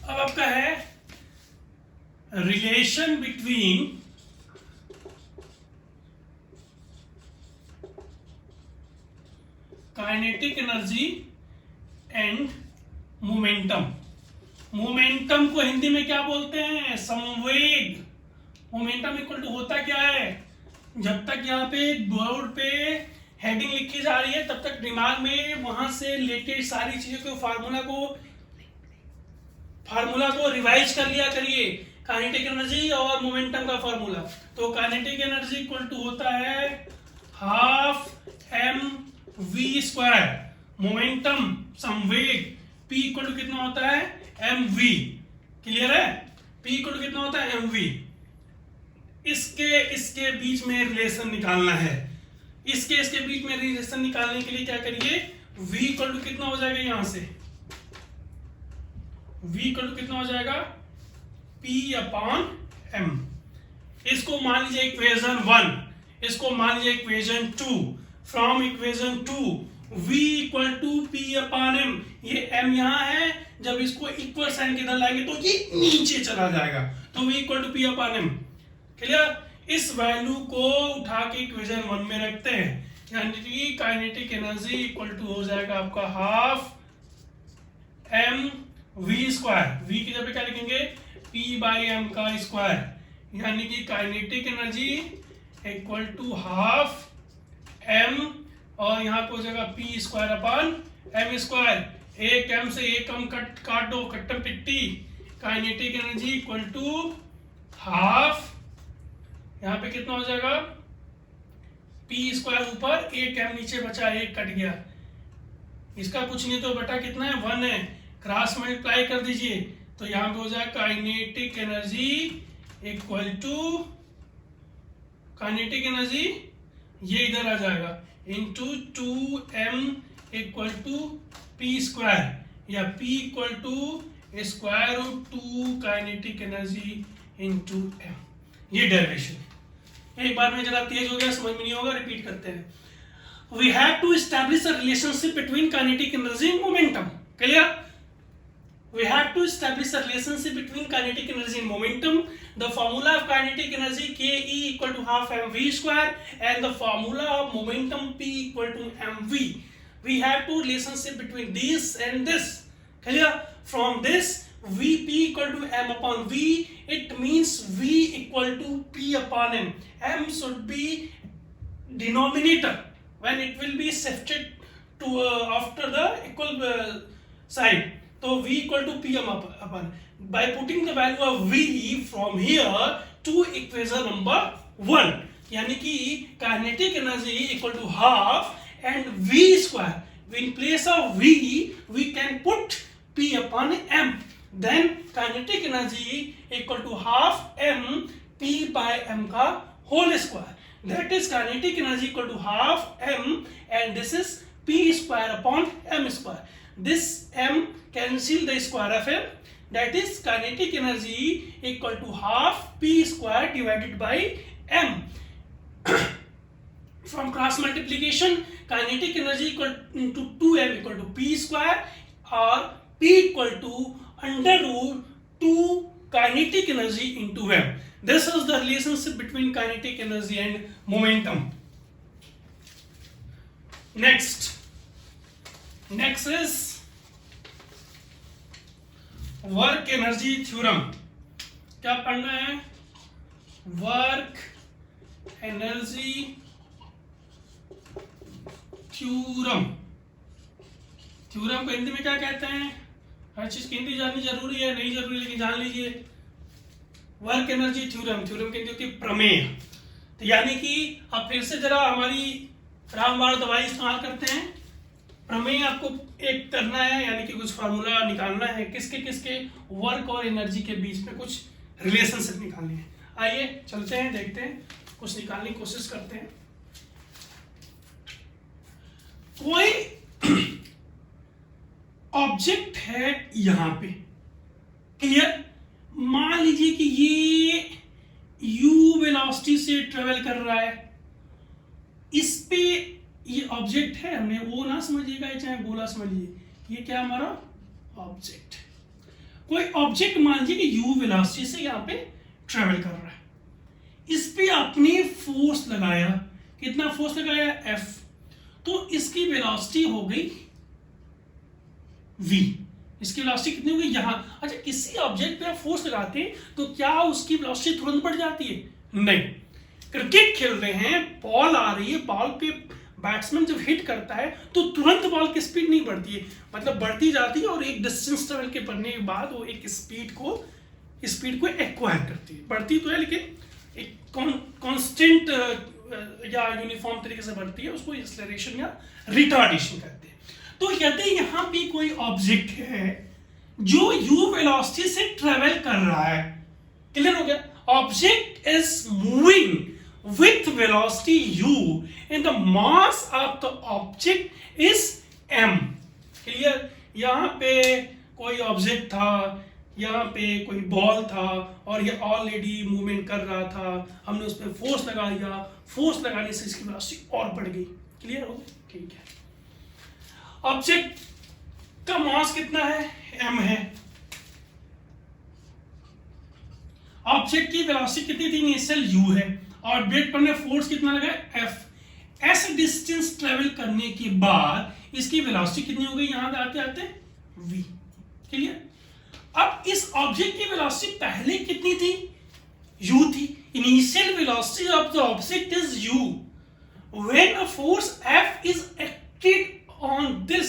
अब आपका है relation between kinetic energy and momentum. Momentum को हिंदी में क्या बोलते हैं? संवेग। मोमेंटम इक्वल टू होता क्या है? जब तक यहाँ पे बोर्ड पे हेडिंग लिखी जा रही है तब तक दिमाग में वहां से रिलेटेड सारी चीजों के फार्मूला को रिवाइज कर लिया करिए। काइनेटिक एनर्जी और मोमेंटम का फार्मूला, तो काइनेटिक एनर्जी इक्वल टू होता है half M V square, momentum संवेग P इक्वल टू कितना होता है? M V. क्लियर है? P इक्वल टू कितना होता है? M V. इसके बीच में रिलेशन निकालना है। इसके बीच में रिलेशन निकालने के लिए क्या करिए? V इक्वल टू कितना हो जाएगा? यहां से V इक्वल टू कितना हो जाएगा? P upon M। इसको मान लीजिए इक्वेशन 1, इसको मान लीजिए equation 2। From equation 2 V equal to P upon M। ये M यहाँ है, जब इसको इक्वल साइन के इधर लाएंगे तो ये नीचे चला जाएगा, तो V equal to P upon M। Clear? इस वैल्यू को उठा के इक्वेशन 1 में रखते हैं, यानी कि काइनेटिक एनर्जी इक्वल टू हो जाएगा आपका half M V square. V की जगह क्या लिखेंगे? P बाई एम का स्क्वायर, यानी कि kinetic energy equal to half M, और यहाँ पे हो जाएगा P square upon M square. एक एम से एक कम काट दो, कट्टम पिट्टी। Kinetic energy equal to half, यहाँ पे कितना हो जाएगा? P स्क्वायर ऊपर, एक एम नीचे बचा, एक कट गया, इसका कुछ नहीं तो बटा कितना है? 1 है। क्रॉस मल्टीप्लाई कर दीजिए तो यहाँ पे हो जाएगा kinetic energy equal to, kinetic energy ये इधर आ जाएगा into 2m equal to P square, या P equal to square root 2 kinetic energy into m। ये डेरिवेशन एक बार में जरा तेज हो गया, समझ में नहीं होगा, रिपीट करते हैं। We have to establish a relationship between kinetic energy and momentum. Clear? We have to establish a relationship between kinetic energy and momentum. The formula of kinetic energy Ke equal to half mv square, and the formula of momentum P equal to mv. We have to relationship between this and this. Clear? From this Vp equal to m upon v, it means v equal to P upon m. M should be denominator when it will be shifted to after the equal sign. So v equal to P m upon. By putting the value of v from here to equation number 1, यानी कि kinetic energy equal to half and v square. In place of v, we can put P upon m. Then kinetic energy equal to half m P by m का whole square. That is kinetic energy equal to half m, and this is P square upon m square. This m cancel the square of m. That is kinetic energy equal to half P square divided by m. From cross multiplication, kinetic energy equal to 2m equal to P square, or P equal to under root 2 kinetic energy into m. This is the relationship between kinetic energy and momentum. Next is work energy theorem. क्या पढ़ना है? Work energy theorem. Theorem को हिंदी में क्या कहते हैं? हर चीज की हिंदी जाननी जरूरी है, नहीं जरूरी, लेकिन जान लीजिए। वर्क एनर्जी थ्योरम, थ्योरम की हिंदी होती है प्रमेय। तो यानी कि अब फिर से जरा हमारी रामबाण दवाई इस्तेमाल करते हैं। प्रमेय आपको एक करना है, यानी कि कुछ फार्मूला निकालना है, किसके वर्क और एनर्जी के बीच में कुछ रिलेशनशिप निकालनी है। आइए चलते हैं, देखते हैं, कुछ निकालने की कोशिश करते हैं। कोई ऑब्जेक्ट है यहां पे, क्लियर? मान लीजिए कि ये u वेलोसिटी से ट्रेवल कर रहा है, इस पे ये ऑब्जेक्ट है, हमने वो ना समझिएगा चाहे गोला समझिए, ये क्या हमारा ऑब्जेक्ट। कोई ऑब्जेक्ट मान लीजिए कि u वेलोसिटी से यहाँ पे ट्रेवल कर रहा है, इस पे आपने फोर्स लगाया, कितना फोर्स लगाया F, तो इसकी वेलोसिटी हो गई v, इसकी वेलोसिटी कितनी हो गई यहां। अच्छा, किसी ऑब्जेक्ट पे आप फोर्स लगाते हैं तो क्या उसकी वेलोसिटी तुरंत बढ़ जाती है? नहीं। क्रिकेट खेल रहे हैं, बॉल आ रही है, बॉल पे बैट्समैन जब हिट करता है तो तुरंत बॉल की स्पीड नहीं बढ़ती है, मतलब बढ़ती जाती है और एक डिस्टेंस ट्रेवल के बढ़ने के बाद वो एक स्पीड को एक्वायर करती है, बढ़ती तो है लेकिन एक कांस्टेंट या यूनिफॉर्म तरीके से बढ़ती है, उसको एक्सेलरेशन या रिटार्डेशन कहते हैं। तो यदि यहाँ पे कोई ऑब्जेक्ट है जो u वेलोसिटी से ट्रेवल कर रहा है, क्लियर हो गया, object is moving with velocity u and the mass of the object is m, clear. यहाँ पे कोई ऑब्जेक्ट था, यहाँ पे कोई बॉल था और ये ऑलरेडी मूवमेंट कर रहा था, हमने उस पर फोर्स लगा दिया, फोर्स लगाने से इसकी वेलोसिटी और बढ़ गई, क्लियर हो गया, ठीक है। ऑब्जेक्ट का मास कितना है? m है। ऑब्जेक्ट की वेलोसिटी कितनी थी? इनिशियल u है, और ऑब्जेक्ट पर ने फोर्स कितना लगा? F। ऐसे डिस्टेंस ट्रेवल करने के बाद इसकी वेलोसिटी कितनी हो गई? यहां आते आते v, क्लियर। अब इस ऑब्जेक्ट की वेलोसिटी पहले कितनी थी? u थी। Initial velocity of the object is u। When a force F is acted on this,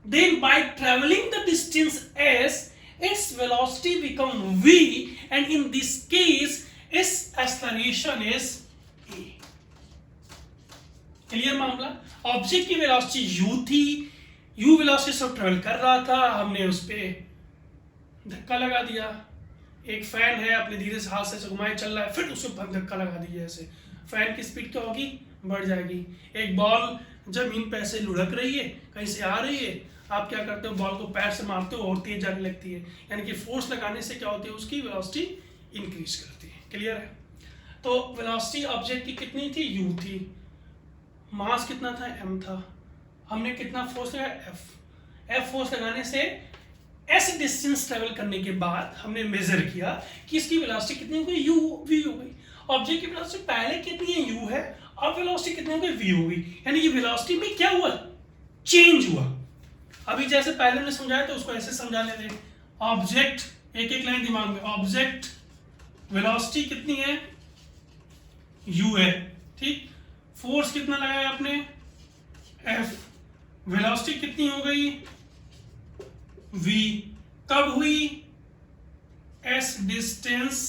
then by traveling the distance s, its velocity become v, and in this case its acceleration is a, clear मामला। Object की velocity u थी, u velocity से travel कर रहा था, हमने उस पे धक्का लगा दिया। एक फैन है, अपने धीरे से हाथ से घुमाए चल रहा है, फिर उसको धक्का लगा दीजिए, ऐसे फैन की स्पीड क्या होगी? बढ़ जाएगी। एक बॉल जमीन पे ऐसे लुढ़क रही है, कहीं से आ रही है, आप क्या करते हो? बॉल को पैर से मारते हो और तेज जाने लगती है, यानी कि फोर्स लगाने से क्या होती है? उसकी वेलोसिटी इंक्रीज करती है, क्लियर है। तो वेलोसिटी ऑब्जेक्ट की कितनी थी? u थी। मास कितना था? m था। हमने कितना फोर्स लगाया? f फोर्स लगाने से ऐसे डिस्टेंस ट्रेवल करने के बाद हमने मेजर किया कि इसकी वेलोसिटी कितनी हो गई? u v हो गई। ऑब्जेक्ट की वेलोसिटी पहले कितनी है? u है, अब वेलोसिटी कितनी हो गई? v हो गई, यानी कि वेलोसिटी में क्या हुआ? चेंज हुआ। अभी जैसे पहले हमने समझाया तो उसको ऐसे समझा लेते हैं। ऑब्जेक्ट, एक एक लाइन दिमाग में, ऑब्जेक्ट वेलोसिटी कितनी है? u है, ठीक। फोर्स कितना लगाया आपने? F। वेलोसिटी कितनी हो गई? v। कब हुई? s डिस्टेंस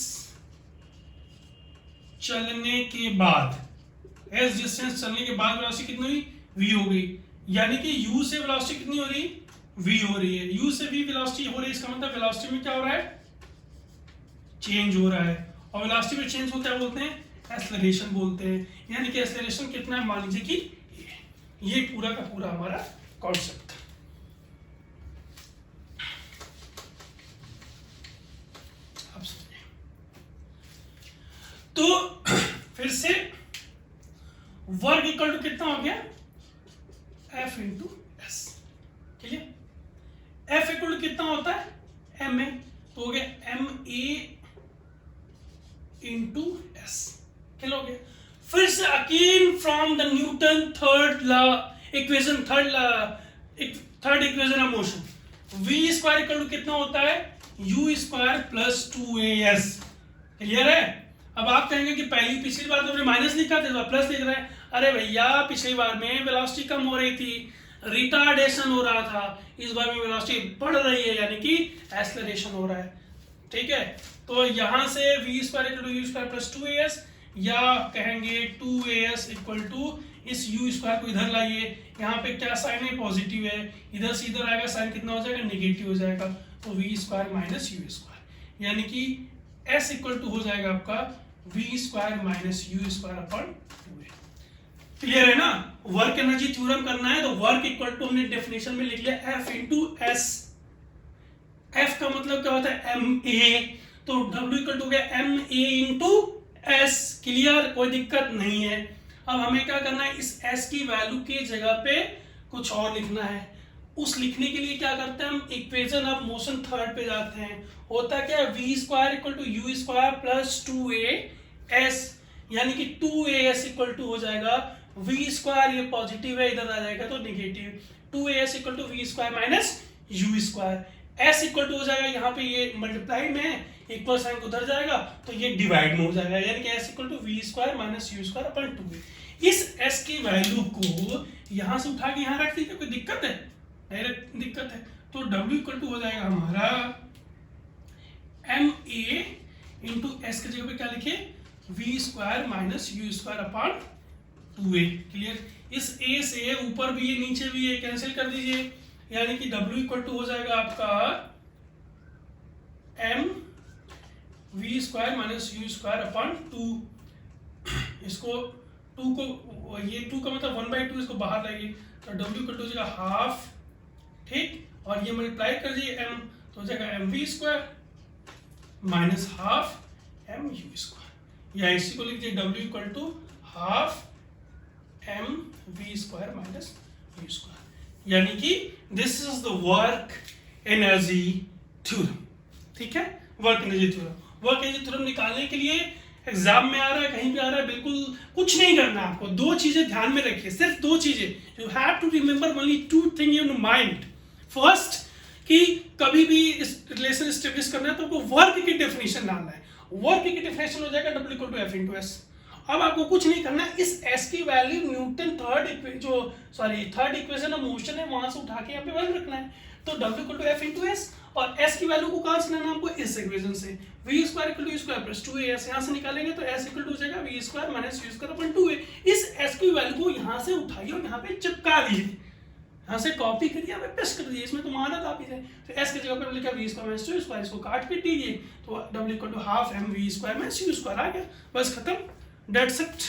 चलने के बाद, s डिस्टेंस चलने के बाद वेलोसिटी कितनी हुई? v हो गई, यानी कि u से वेलोसिटी कितनी हो रही? v हो रही है। u से v वेलोसिटी हो रही है, इसका मतलब वेलोसिटी में क्या हो रहा है? चेंज हो रहा है, और वेलोसिटी में चेंज होता है बोलते हैं एक्सेलरेशन बोलते हैं, यानी कि एक्सेलरेशन कितना है? मान लीजिए कि ये पूरा का पूरा हमारा कॉन्सेप्ट। अब समझिए, तो फिर से वर्क इक्वल टू कितना हो गया? F into S, clear. F equal to कितना होता है? m है, तो हो गया m a इंटू एस, क्या हो गया। फिर से again from the Newton third law equation, third equation of motion, v square equal to कितना होता है? u square plus 2as, clear है। अब आप कहेंगे कि पिछली बार तो हमने माइनस लिखा था, प्लस लिख रहे हैं। अरे भैया, पिछली बार में वेलोसिटी कम हो रही थी, रिटार्डेशन हो रहा था, इस बार में वेलोसिटी बढ़ रही है, यानी कि एक्सेलरेशन हो रहा है, ठीक है। तो यहां से v square equal to u square plus 2as, या कहेंगे 2as इक्वल टू इस u स्क्वायर को इधर लाइए, यहाँ पे क्या साइन है? पॉजिटिव है, इधर से इधर आएगा, साइन कितना हो जाएगा? नेगेटिव हो जाएगा, तो v square minus u square, यानी कि s इक्वल टू हो जाएगा आपका v square minus u square upon 2a, clear है ना। वर्क एनर्जी थ्योरम करना है तो वर्क इक्वल टू हमने डेफिनेशन में लिख लिया f इंटू एस। f का मतलब क्या होता है? ma, तो w इक्वल टू हो गया ma इंटू एस, क्लियर, कोई दिक्कत नहीं है। अब हमें क्या करना है? इस s की वैल्यू की जगह पे कुछ और लिखना है, उस लिखने के लिए क्या करते हैं हम, इक्वेशन ऑफ मोशन थर्ड पे जाते हैं। होता क्या है, V square equal to U square plus 2as, यानी कि 2as इक्वल टू हो जाएगा वी स्क्वायर, ये पॉजिटिव है इधर आ जाएगा तो negative, 2as equal to V square minus U square, s equal to हो जाएगा यहाँ पे ये मल्टीप्लाई में है, इक्वल साइन उधर जाएगा तो ये डिवाइड में हो जाएगा, यानी कि s equal to V square minus U square upon 2a। इस s की वैल्यू को यहाँ से उठा के यहाँ रख दीजिए, कोई दिक्कत है, नहीं दिक्कत है, तो w इक्वल टू हो जाएगा हमारा ma इंटू एस के जगह पे क्या लिखे, V square minus U square upon 2a। Clear, इस a से ऊपर भी है नीचे भी है, कैंसिल कर दीजिए, यानी कि w इक्वल टू हो जाएगा आपका m V square minus U square upon 2, इसको 2 को, ये 2 का मतलब 1/2, इसको बाहर लाइए तो w इक्वल टू हो जाएगा हाफ, ठीक, और ये मल्टीप्लाई कर दीजिए m, तो हो जाएगा m V square minus half m U square, या इसी को लिख दीजिए w equal to half m V square minus U square, यानी कि this is the work energy theorem. ठीक है, work energy theorem. Work energy theorem निकालने के लिए एग्जाम में आ रहा है, कहीं भी आ रहा है, बिल्कुल कुछ नहीं करना है आपको, दो चीजें ध्यान में रखिए, सिर्फ दो चीजें, you have to remember only two thing in mind. First, कि कभी भी इस रिलेशन एस्टेब्लिश करना है तो आपको वर्क की डेफिनेशन डालना है, वर्क की डेफिनेशन हो जाएगा W equal to F into S. अब आपको कुछ नहीं करना, इस S की value Newton third equation of motion है वहां से उठा के यहाँ पे वैल्यू रखना है, तो W equal to F into S, और S की वैल्यू को कहाँ से लेना है आपको, इस इक्वेशन से, v square equal to u square plus 2as, यहाँ से निकालेंगे तो s इक्वल टू हो जाएगा v square minus u square upon 2a। इस s की वैल्यू को यहाँ से उठाइए और यहाँ पे चिपका दीजिए, यहाँ से कॉपी करिए, यहाँ पे पेस्ट कर दीजिए, इसमें तो माना कॉपी है, तो s की जगह पर लिखा v स्क्वायर माइनस 2 स्क्वायर, इसको काट के दीजिए तो w equal to half m v square minus u square आ गया, बस खत्म, डेट्स इट।